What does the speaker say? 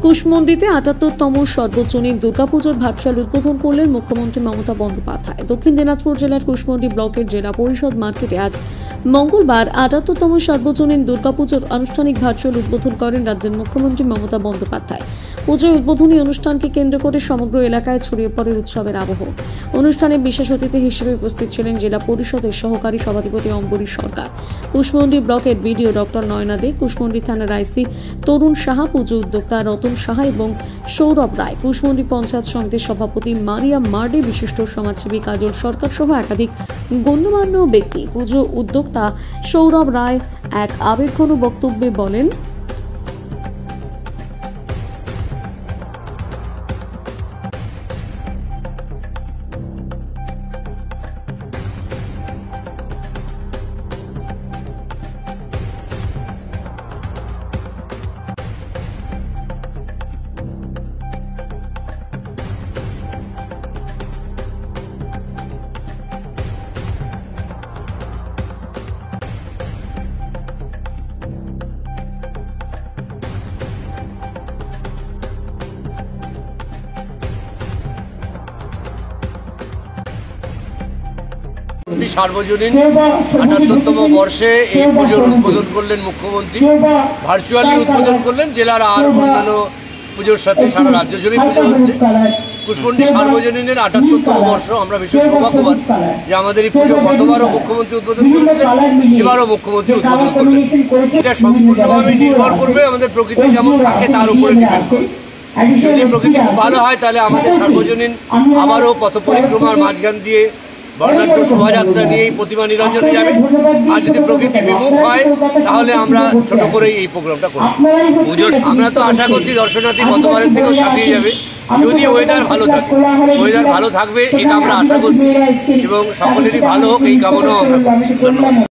কুশমন্ডিতে ৭৮তম সর্বজনীন দুর্গাপুজোর ভার্চুয়াল উদ্বোধন করলেন মুখ্যমন্ত্রী মমতা বন্দ্যোপাধ্যায়। দক্ষিণ দিনাজপুর জেলার কুশমন্ডি ব্লকের জেলা পরিষদ মার্কেটে আজ মঙ্গলবার ৭৮তম সর্বজনীন দুর্গাপুজোর আনুষ্ঠানিক ভার্চুয়াল উদ্বোধন করেন রাজ্যের মুখ্যমন্ত্রী মমতা বন্দ্যোপাধ্যায়। পুজোর উদ্বোধনী অনুষ্ঠানকে কেন্দ্র করে সমগ্র এলাকায় ছড়িয়ে পড়ে উৎসবের আবহ। অনুষ্ঠানে বিশেষ অতিথি হিসেবে উপস্থিত ছিলেন জেলা পরিষদের সহকারী সভাধিপতি অম্বরীশ সরকার, কুশমন্ডি ব্লকের বিডিও ডক্টর নয়না দে, কুশমন্ডি থানার আইসি তরুণ সাহা, পুজো উদ্যোক্তা রতন সাহা এবং সৌরভ রায়, কুশমন্ডি পঞ্চায়েত সমিতির সভাপতি মারিয়া মার্ডে, বিশিষ্ট সমাজসেবী কাজল সরকার সহ একাধিক গণ্যমান্য ব্যক্তি। পুজো উদ্যোক্তা সৌরভ রায় এক আবেগঘন বক্তব্যে বলেন, সার্বজনীন ৭৮তম বর্ষে এই পুজোর উদ্বোধন করলেন মুখ্যমন্ত্রী। ভার্চুয়ালি উদ্বোধন করলেন। জেলার আর অন্যান্য পুজোর সাথে সারা রাজ্য জুড়ে পুজো হচ্ছে। কুশমন্ডি সার্বজনীনের ৭৮তম বর্ষ। আমরা ভীষণ সৌভাগ্যবান যে আমাদের এই পুজো গতবারও মুখ্যমন্ত্রী উদ্বোধন করেছিলেন, এবারও মুখ্যমন্ত্রী উদ্বোধন করবেন। এটা সম্পূর্ণভাবে নির্ভর করবে আমাদের প্রকৃতি যেমন থাকে তার উপরে ডিপেন্ড করবে। যদি প্রকৃতি খুব ভালো হয় তাহলে আমাদের সার্বজনীন আবারও পথ পরিক্রমার মাঝখান দিয়ে বর্ণাঢ্য শোভাযাত্রা নিয়েই প্রতিমা নিরঞ্জনে যাবে। আর যদি প্রকৃতি বিমুখ হয় তাহলে আমরা ছোট করেই এই প্রোগ্রামটা করব। আমরা তো আশা করছি দর্শনার্থী গতবারের থেকেও ছাপিয়ে যাবে, যদি ওয়েদার ভালো থাকে। ওয়েদার ভালো থাকবে এটা আমরা আশা করছি এবং সকলেরই ভালো হোক এই কামনাও আমরা করছি। ধন্যবাদ।